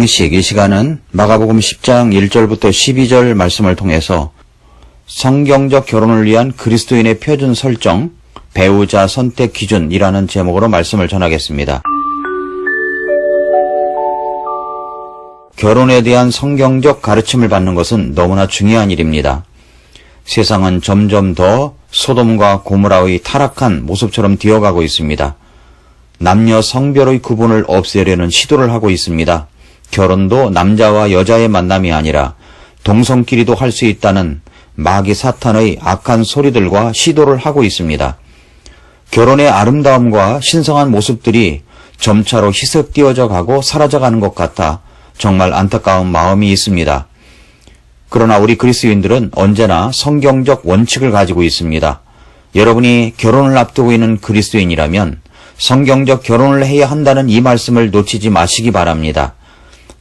상식, 이 시간은 마가복음 10장 1절부터 12절 말씀을 통해서 성경적 결혼을 위한 그리스도인의 표준 설정, 배우자 선택 기준이라는 제목으로 말씀을 전하겠습니다. 결혼에 대한 성경적 가르침을 받는 것은 너무나 중요한 일입니다. 세상은 점점 더 소돔과 고모라의 타락한 모습처럼 되어가고 있습니다. 남녀 성별의 구분을 없애려는 시도를 하고 있습니다. 결혼도 남자와 여자의 만남이 아니라 동성끼리도 할 수 있다는 마귀 사탄의 악한 소리들과 시도를 하고 있습니다. 결혼의 아름다움과 신성한 모습들이 점차로 희석되어져 가고 사라져가는 것 같아 정말 안타까운 마음이 있습니다. 그러나 우리 그리스도인들은 언제나 성경적 원칙을 가지고 있습니다. 여러분이 결혼을 앞두고 있는 그리스도인이라면 성경적 결혼을 해야 한다는 이 말씀을 놓치지 마시기 바랍니다.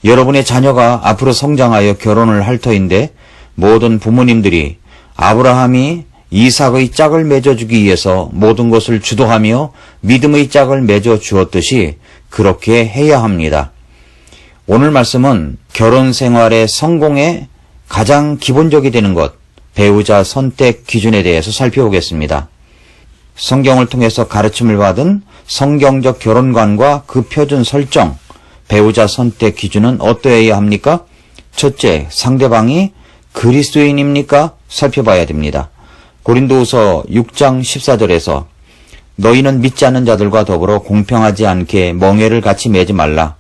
여러분의 자녀가 앞으로 성장하여 결혼을 할 터인데 모든 부모님들이 아브라함이 이삭의 짝을 맺어주기 위해서 모든 것을 주도하며 믿음의 짝을 맺어 주었듯이 그렇게 해야 합니다. 오늘 말씀은 결혼 생활의 성공의 가장 기본적이 되는 것, 배우자 선택 기준에 대해서 살펴보겠습니다. 성경을 통해서 가르침을 받은 성경적 결혼관과 그 표준 설정, 배우자 선택 기준은 어떠해야 합니까? 첫째, 상대방이 그리스도인입니까? 살펴봐야 됩니다. 고린도후서 6장 14절에서 너희는 믿지 않는 자들과 더불어 공평하지 않게 멍에를 같이 매지 말라.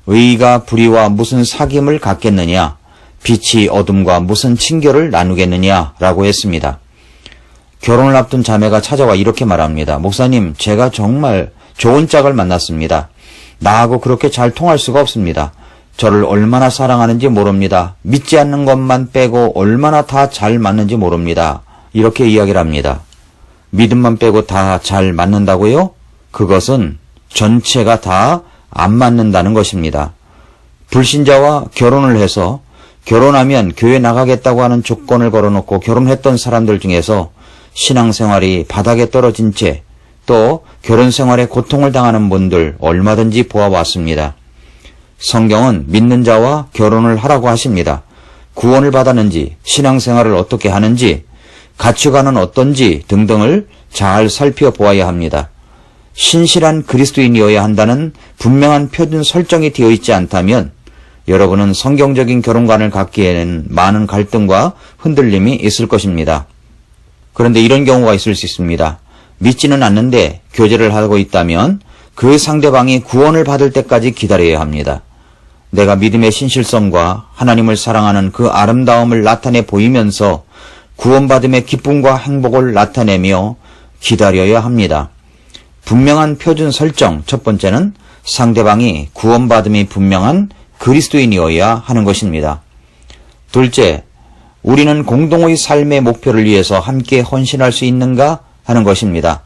의가 불의와 무슨 사귐을 갖겠느냐? 빛이 어둠과 무슨 친교를 나누겠느냐? 라고 했습니다. 결혼을 앞둔 자매가 찾아와 이렇게 말합니다. 목사님, 제가 정말 좋은 짝을 만났습니다. 나하고 그렇게 잘 통할 수가 없습니다. 저를 얼마나 사랑하는지 모릅니다. 믿지 않는 것만 빼고 얼마나 다 잘 맞는지 모릅니다. 이렇게 이야기를 합니다. 믿음만 빼고 다 잘 맞는다고요? 그것은 전체가 다 안 맞는다는 것입니다. 불신자와 결혼을 해서 결혼하면 교회 나가겠다고 하는 조건을 걸어놓고 결혼했던 사람들 중에서 신앙생활이 바닥에 떨어진 채 또 결혼생활에 고통을 당하는 분들 얼마든지 보아왔습니다. 성경은 믿는 자와 결혼을 하라고 하십니다. 구원을 받았는지, 신앙생활을 어떻게 하는지, 가치관은 어떤지 등등을 잘 살펴보아야 합니다. 신실한 그리스도인이어야 한다는 분명한 표준 설정이 되어 있지 않다면 여러분은 성경적인 결혼관을 갖기에는 많은 갈등과 흔들림이 있을 것입니다. 그런데 이런 경우가 있을 수 있습니다. 믿지는 않는데 교제를 하고 있다면 그 상대방이 구원을 받을 때까지 기다려야 합니다. 내가 믿음의 신실성과 하나님을 사랑하는 그 아름다움을 나타내 보이면서 구원받음의 기쁨과 행복을 나타내며 기다려야 합니다. 분명한 표준 설정, 첫 번째는 상대방이 구원받음이 분명한 그리스도인이어야 하는 것입니다. 둘째, 우리는 공동의 삶의 목표를 위해서 함께 헌신할 수 있는가 하는 것입니다.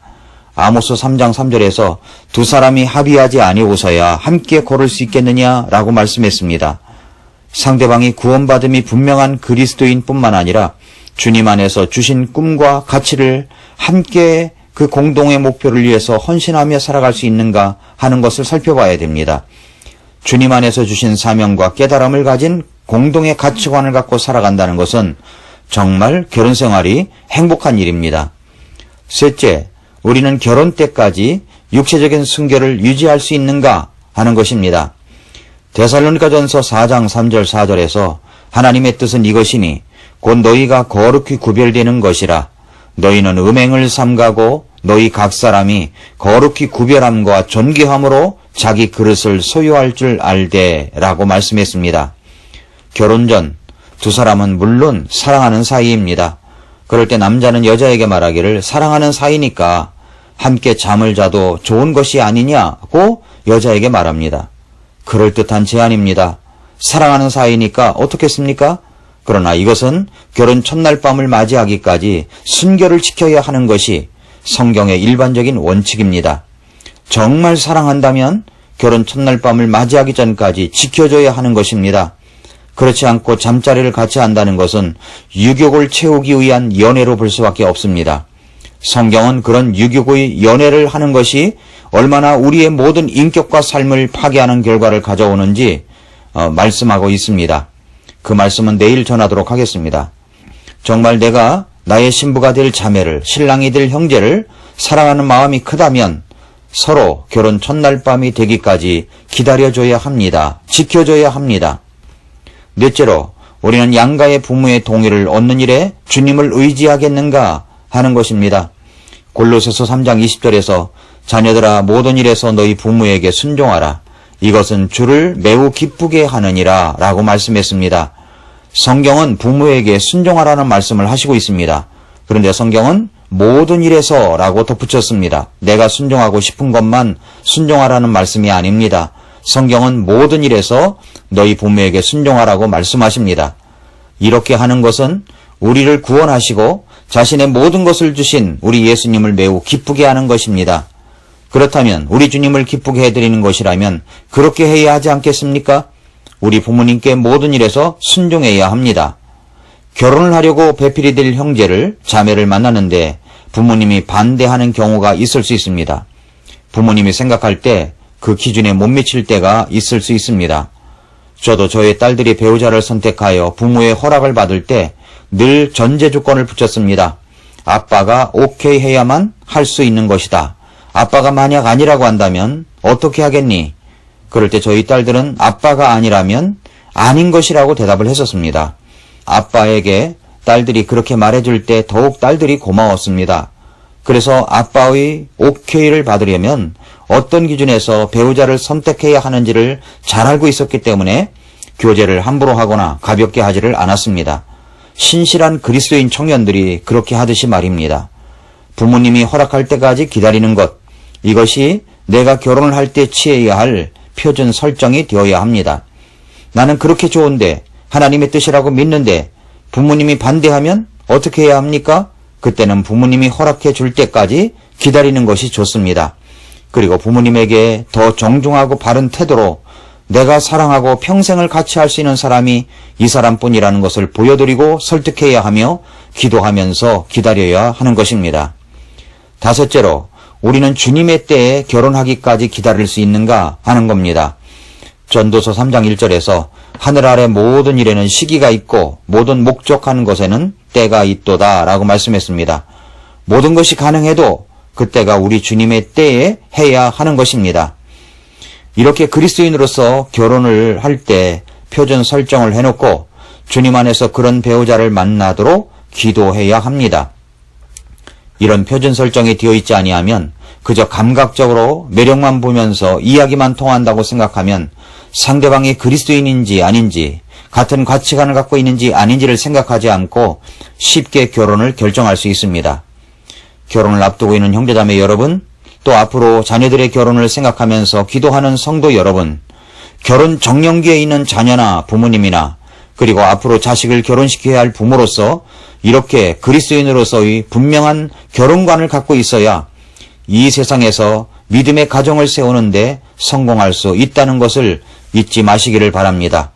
아모스 3장 3절에서 두 사람이 합의하지 아니고서야 함께 걸을 수 있겠느냐라고 말씀했습니다. 상대방이 구원받음이 분명한 그리스도인뿐만 아니라 주님 안에서 주신 꿈과 가치를 함께 그 공동의 목표를 위해서 헌신하며 살아갈 수 있는가 하는 것을 살펴봐야 됩니다. 주님 안에서 주신 사명과 깨달음을 가진 공동의 가치관을 갖고 살아간다는 것은 정말 결혼 생활이 행복한 일입니다. 셋째, 우리는 결혼 때까지 육체적인 순결을 유지할 수 있는가 하는 것입니다. 데살로니가전서 4장 3절 4절에서 하나님의 뜻은 이것이니 곧 너희가 거룩히 구별되는 것이라. 너희는 음행을 삼가고 너희 각 사람이 거룩히 구별함과 존귀함으로 자기 그릇을 소유할 줄 알되 라고 말씀했습니다. 결혼 전 두 사람은 물론 사랑하는 사이입니다. 그럴 때 남자는 여자에게 말하기를 사랑하는 사이니까 함께 잠을 자도 좋은 것이 아니냐고 여자에게 말합니다. 그럴듯한 제안입니다. 사랑하는 사이니까 어떻겠습니까? 그러나 이것은 결혼 첫날 밤을 맞이하기까지 순결을 지켜야 하는 것이 성경의 일반적인 원칙입니다. 정말 사랑한다면 결혼 첫날 밤을 맞이하기 전까지 지켜줘야 하는 것입니다. 그렇지 않고 잠자리를 같이 한다는 것은 유욕을 채우기 위한 연애로 볼 수밖에 없습니다. 성경은 그런 유욕의 연애를 하는 것이 얼마나 우리의 모든 인격과 삶을 파괴하는 결과를 가져오는지 말씀하고 있습니다. 그 말씀은 내일 전하도록 하겠습니다. 정말 내가 나의 신부가 될 자매를, 신랑이 될 형제를 사랑하는 마음이 크다면 서로 결혼 첫날 밤이 되기까지 기다려줘야 합니다. 지켜줘야 합니다. 넷째로, 우리는 양가의 부모의 동의를 얻는 일에 주님을 의지하겠는가 하는 것입니다. 골로새서 3장 20절에서 자녀들아 모든 일에서 너희 부모에게 순종하라. 이것은 주를 매우 기쁘게 하느니라 라고 말씀했습니다. 성경은 부모에게 순종하라는 말씀을 하시고 있습니다. 그런데 성경은 모든 일에서 라고 덧붙였습니다. 내가 순종하고 싶은 것만 순종하라는 말씀이 아닙니다. 성경은 모든 일에서 너희 부모에게 순종하라고 말씀하십니다. 이렇게 하는 것은 우리를 구원하시고 자신의 모든 것을 주신 우리 예수님을 매우 기쁘게 하는 것입니다. 그렇다면 우리 주님을 기쁘게 해드리는 것이라면 그렇게 해야 하지 않겠습니까? 우리 부모님께 모든 일에서 순종해야 합니다. 결혼을 하려고 배필이 될 형제를, 자매를 만나는데 부모님이 반대하는 경우가 있을 수 있습니다. 부모님이 생각할 때 그 기준에 못 미칠 때가 있을 수 있습니다. 저도 저의 딸들이 배우자를 선택하여 부모의 허락을 받을 때 늘 전제 조건을 붙였습니다. 아빠가 오케이 해야만 할 수 있는 것이다. 아빠가 만약 아니라고 한다면 어떻게 하겠니? 그럴 때 저희 딸들은 아빠가 아니라면 아닌 것이라고 대답을 했었습니다. 아빠에게 딸들이 그렇게 말해줄 때 더욱 딸들이 고마웠습니다. 그래서 아빠의 오케이를 받으려면 어떤 기준에서 배우자를 선택해야 하는지를 잘 알고 있었기 때문에 교제를 함부로 하거나 가볍게 하지를 않았습니다. 신실한 그리스도인 청년들이 그렇게 하듯이 말입니다. 부모님이 허락할 때까지 기다리는 것, 이것이 내가 결혼을 할 때 취해야 할 표준 설정이 되어야 합니다. 나는 그렇게 좋은데 하나님의 뜻이라고 믿는데 부모님이 반대하면 어떻게 해야 합니까? 그때는 부모님이 허락해 줄 때까지 기다리는 것이 좋습니다. 그리고 부모님에게 더 정중하고 바른 태도로 내가 사랑하고 평생을 같이 할 수 있는 사람이 이 사람뿐이라는 것을 보여드리고 설득해야 하며 기도하면서 기다려야 하는 것입니다. 다섯째로, 우리는 주님의 때에 결혼하기까지 기다릴 수 있는가 하는 겁니다. 전도서 3장 1절에서 하늘 아래 모든 일에는 시기가 있고 모든 목적하는 것에는 때가 있도다 라고 말씀했습니다. 모든 것이 가능해도 그때가 우리 주님의 때에 해야 하는 것입니다. 이렇게 그리스도인으로서 결혼을 할 때 표준 설정을 해놓고 주님 안에서 그런 배우자를 만나도록 기도해야 합니다. 이런 표준 설정이 되어 있지 아니하면 그저 감각적으로 매력만 보면서 이야기만 통한다고 생각하면 상대방이 그리스도인인지 아닌지, 같은 가치관을 갖고 있는지 아닌지를 생각하지 않고 쉽게 결혼을 결정할 수 있습니다. 결혼을 앞두고 있는 형제자매 여러분, 또 앞으로 자녀들의 결혼을 생각하면서 기도하는 성도 여러분, 결혼 정년기에 있는 자녀나 부모님이나 그리고 앞으로 자식을 결혼시켜야 할 부모로서 이렇게 그리스도인으로서의 분명한 결혼관을 갖고 있어야 이 세상에서 믿음의 가정을 세우는데 성공할 수 있다는 것을 잊지 마시기를 바랍니다.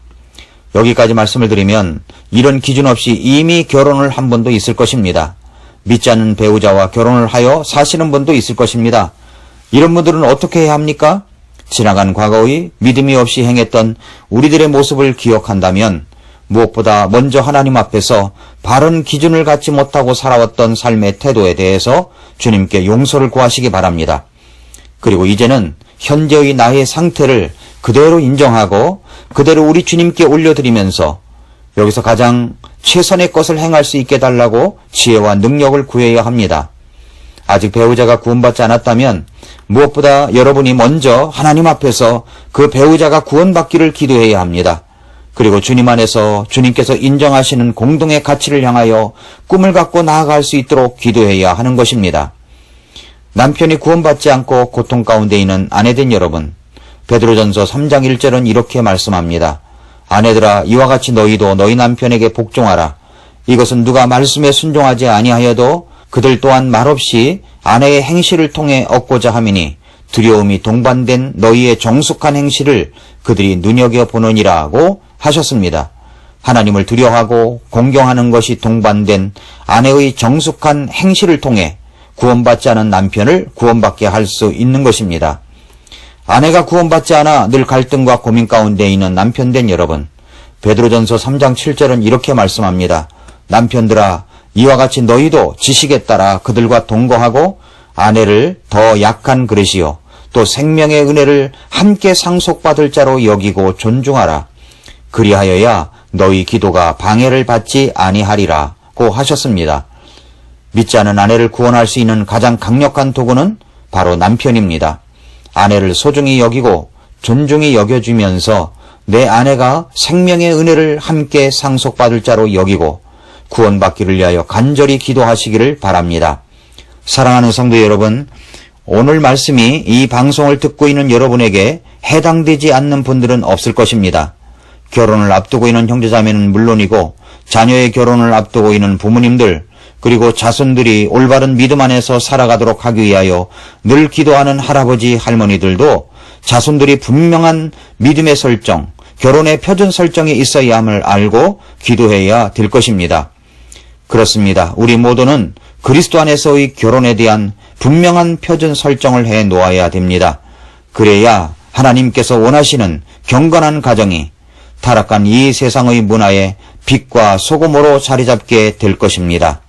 여기까지 말씀을 드리면 이런 기준 없이 이미 결혼을 한 분도 있을 것입니다. 믿지 않는 배우자와 결혼을 하여 사시는 분도 있을 것입니다. 이런 분들은 어떻게 해야 합니까? 지나간 과거의 믿음이 없이 행했던 우리들의 모습을 기억한다면 무엇보다 먼저 하나님 앞에서 바른 기준을 갖지 못하고 살아왔던 삶의 태도에 대해서 주님께 용서를 구하시기 바랍니다. 그리고 이제는 현재의 나의 상태를 그대로 인정하고 그대로 우리 주님께 올려드리면서 여기서 가장 최선의 것을 행할 수 있게 달라고 지혜와 능력을 구해야 합니다. 아직 배우자가 구원받지 않았다면 무엇보다 여러분이 먼저 하나님 앞에서 그 배우자가 구원받기를 기도해야 합니다. 그리고 주님 안에서 주님께서 인정하시는 공동의 가치를 향하여 꿈을 갖고 나아갈 수 있도록 기도해야 하는 것입니다. 남편이 구원받지 않고 고통 가운데 있는 아내된 여러분, 베드로전서 3장 1절은 이렇게 말씀합니다. 아내들아, 이와 같이 너희도 너희 남편에게 복종하라. 이것은 누가 말씀에 순종하지 아니하여도 그들 또한 말없이 아내의 행실을 통해 얻고자 함이니 두려움이 동반된 너희의 정숙한 행실을 그들이 눈여겨보느니라고 하셨습니다. 하나님을 두려워하고 공경하는 것이 동반된 아내의 정숙한 행실을 통해 구원받지 않은 남편을 구원받게 할 수 있는 것입니다. 아내가 구원받지 않아 늘 갈등과 고민 가운데 있는 남편된 여러분, 베드로전서 3장 7절은 이렇게 말씀합니다. 남편들아, 이와 같이 너희도 지식에 따라 그들과 동거하고 아내를 더 약한 그릇이요 또 생명의 은혜를 함께 상속받을 자로 여기고 존중하라. 그리하여야 너희 기도가 방해를 받지 아니하리라고 하셨습니다. 믿지 않은 아내를 구원할 수 있는 가장 강력한 도구는 바로 남편입니다. 아내를 소중히 여기고 존중히 여겨주면서 내 아내가 생명의 은혜를 함께 상속받을 자로 여기고 구원받기를 위하여 간절히 기도하시기를 바랍니다. 사랑하는 성도 여러분, 오늘 말씀이 이 방송을 듣고 있는 여러분에게 해당되지 않는 분들은 없을 것입니다. 결혼을 앞두고 있는 형제자매는 물론이고 자녀의 결혼을 앞두고 있는 부모님들, 그리고 자손들이 올바른 믿음 안에서 살아가도록 하기 위하여 늘 기도하는 할아버지, 할머니들도 자손들이 분명한 믿음의 설정, 결혼의 표준 설정이 있어야 함을 알고 기도해야 될 것입니다. 그렇습니다. 우리 모두는 그리스도 안에서의 결혼에 대한 분명한 표준 설정을 해 놓아야 됩니다. 그래야 하나님께서 원하시는 경건한 가정이 타락한 이 세상의 문화에 빛과 소금으로 자리 잡게 될 것입니다.